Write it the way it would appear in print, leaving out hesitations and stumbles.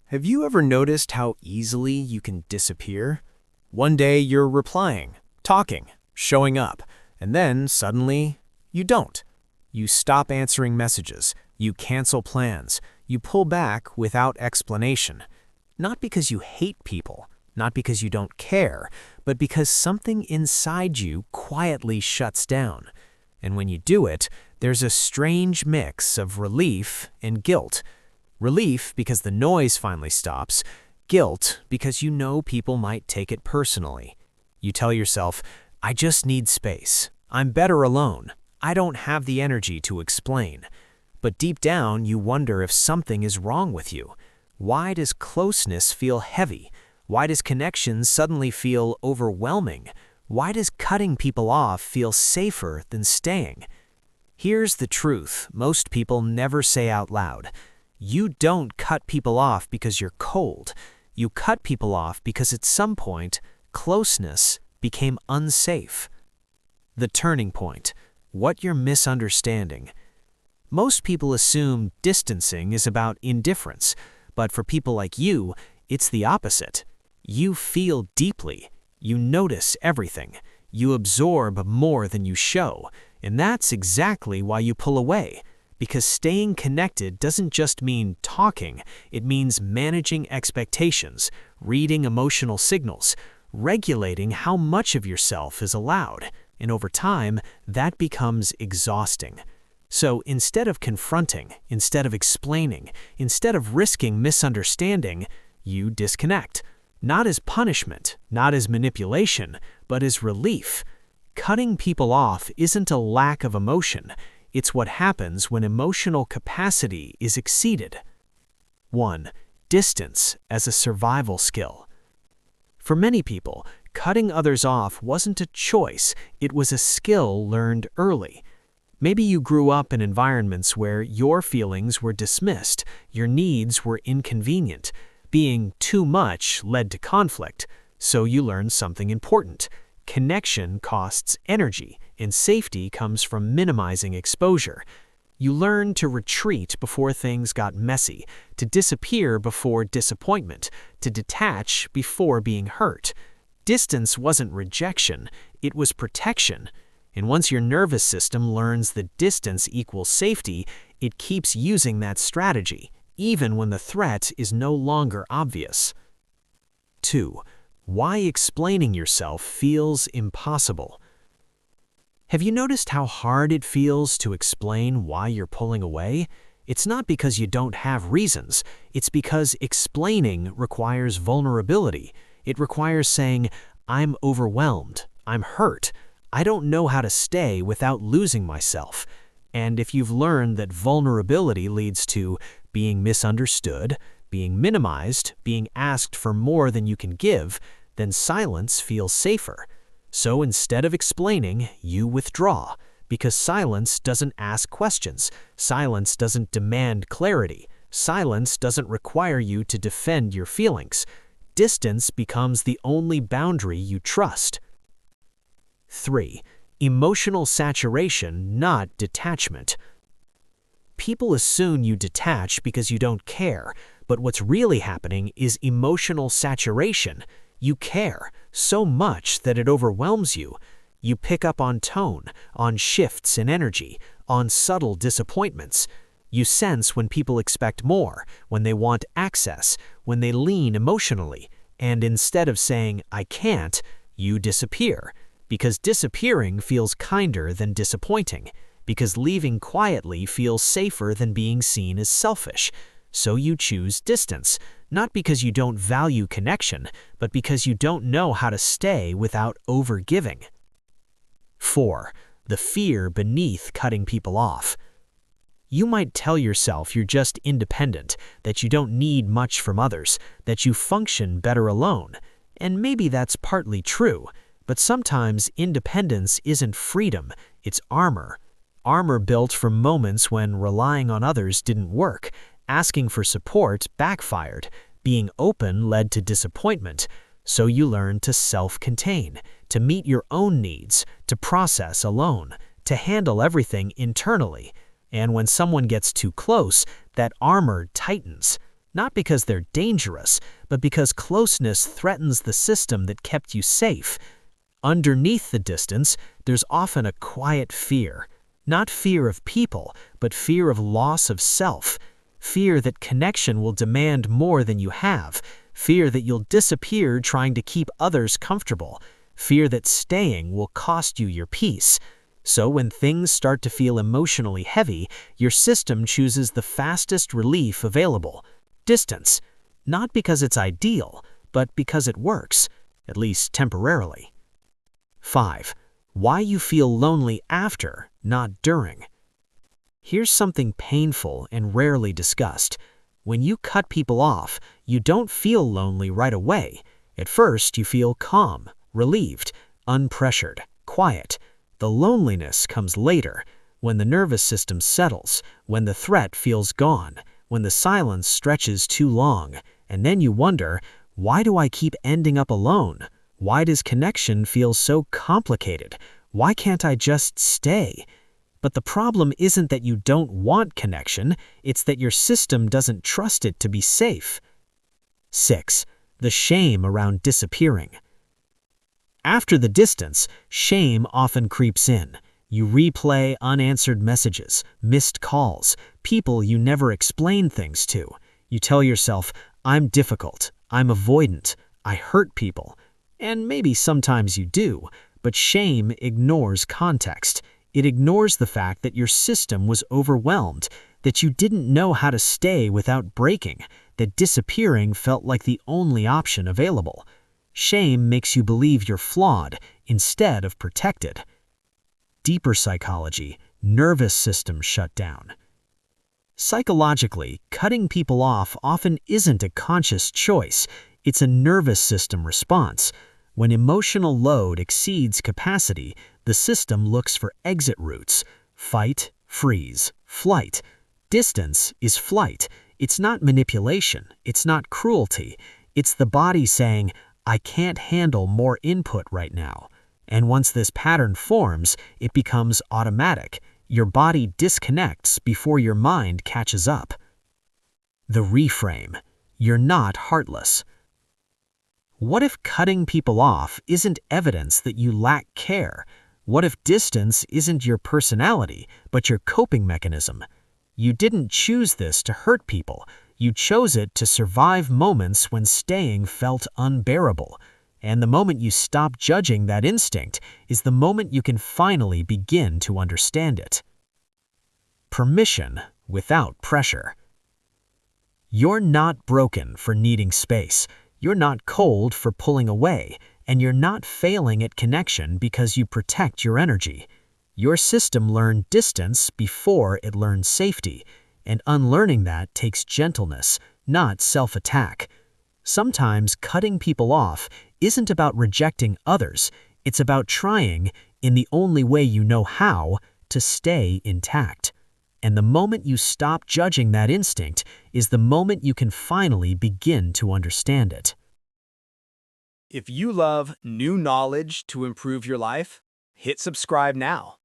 Have you ever noticed how easily you can disappear? One day you're replying, talking, showing up, and then suddenly you don't. You stop answering messages, you cancel plans, you pull back without explanation. Not because you hate people, not because you don't care, but because something inside you quietly shuts down. And when you do it, there's a strange mix of relief and guilt. Relief because the noise finally stops, guilt because you know people might take it personally. You tell yourself, I just need space. I'm better alone. I don't have the energy to explain. But deep down, you wonder if something is wrong with you. Why does closeness feel heavy? Why does connection suddenly feel overwhelming? Why does cutting people off feel safer than staying? Here's the truth most people never say out loud. You don't cut people off because you're cold. You cut people off because at some point, closeness became unsafe. The turning point. What you're misunderstanding. Most people assume distancing is about indifference, but for people like you, it's the opposite. You feel deeply. You notice everything. You absorb more than you show, and that's exactly why you pull away. Because staying connected doesn't just mean talking, it means managing expectations, reading emotional signals, regulating how much of yourself is allowed, and over time, that becomes exhausting. So instead of confronting, instead of explaining, instead of risking misunderstanding, you disconnect. Not as punishment, not as manipulation, but as relief. Cutting people off isn't a lack of emotion. It's what happens when emotional capacity is exceeded. 1. Distance as a survival skill. For many people, cutting others off wasn't a choice, it was a skill learned early. Maybe you grew up in environments where your feelings were dismissed, your needs were inconvenient. Being too much led to conflict, so you learned something important. Connection costs energy, and safety comes from minimizing exposure. You learn to retreat before things got messy, to disappear before disappointment, to detach before being hurt. Distance wasn't rejection, it was protection. And once your nervous system learns that distance equals safety, it keeps using that strategy, even when the threat is no longer obvious. 2. Why explaining yourself feels impossible. Have you noticed how hard it feels to explain why you're pulling away? It's not because you don't have reasons. It's because explaining requires vulnerability. It requires saying, I'm overwhelmed, I'm hurt, I don't know how to stay without losing myself. And if you've learned that vulnerability leads to being misunderstood, being minimized, being asked for more than you can give, then silence feels safer. So instead of explaining, you withdraw, because silence doesn't ask questions, silence doesn't demand clarity, silence doesn't require you to defend your feelings. Distance becomes the only boundary you trust. 3. Emotional saturation, not detachment. People assume you detach because you don't care, but what's really happening is emotional saturation. You care so much that it overwhelms you. You pick up on tone, on shifts in energy, on subtle disappointments. You sense when people expect more, when they want access, when they lean emotionally, and instead of saying, I can't, you disappear. Because disappearing feels kinder than disappointing. Because leaving quietly feels safer than being seen as selfish. So you choose distance, not because you don't value connection, but because you don't know how to stay without overgiving. 4. The fear beneath cutting people off. You might tell yourself you're just independent, that you don't need much from others, that you function better alone. And maybe that's partly true, but sometimes independence isn't freedom, it's armor. Armor built from moments when relying on others didn't work, asking for support backfired, being open led to disappointment, so you learn to self-contain, to meet your own needs, to process alone, to handle everything internally. And when someone gets too close, that armor tightens. Not because they're dangerous, but because closeness threatens the system that kept you safe. Underneath the distance, there's often a quiet fear. Not fear of people, but fear of loss of self. Fear that connection will demand more than you have. Fear that you'll disappear trying to keep others comfortable. Fear that staying will cost you your peace. So when things start to feel emotionally heavy, your system chooses the fastest relief available. Distance. Not because it's ideal, but because it works, at least temporarily. 5. Why you feel lonely after, not during. Here's something painful and rarely discussed. When you cut people off, you don't feel lonely right away. At first, you feel calm, relieved, unpressured, quiet. The loneliness comes later, when the nervous system settles, when the threat feels gone, when the silence stretches too long, and then you wonder, why do I keep ending up alone? Why does connection feel so complicated? Why can't I just stay? But the problem isn't that you don't want connection, it's that your system doesn't trust it to be safe. 6. The shame around disappearing. After the distance, shame often creeps in. You replay unanswered messages, missed calls, people you never explain things to. You tell yourself, I'm difficult, I'm avoidant, I hurt people. And maybe sometimes you do, but shame ignores context. It ignores the fact that your system was overwhelmed, that you didn't know how to stay without breaking, that disappearing felt like the only option available. Shame makes you believe you're flawed instead of protected. Deeper psychology, nervous system shutdown. Psychologically, cutting people off often isn't a conscious choice, it's a nervous system response. When emotional load exceeds capacity, the system looks for exit routes. Fight, freeze, flight. Distance is flight. It's not manipulation. It's not cruelty. It's the body saying, I can't handle more input right now. And once this pattern forms, it becomes automatic. Your body disconnects before your mind catches up. The reframe. You're not heartless. What if cutting people off isn't evidence that you lack care? What if distance isn't your personality, but your coping mechanism? You didn't choose this to hurt people. You chose it to survive moments when staying felt unbearable. And the moment you stop judging that instinct is the moment you can finally begin to understand it. Permission without pressure. You're not broken for needing space. You're not cold for pulling away, and you're not failing at connection because you protect your energy. Your system learned distance before it learned safety, and unlearning that takes gentleness, not self-attack. Sometimes cutting people off isn't about rejecting others, it's about trying, in the only way you know how, to stay intact. And the moment you stop judging that instinct is the moment you can finally begin to understand it. If you love new knowledge to improve your life, hit subscribe now.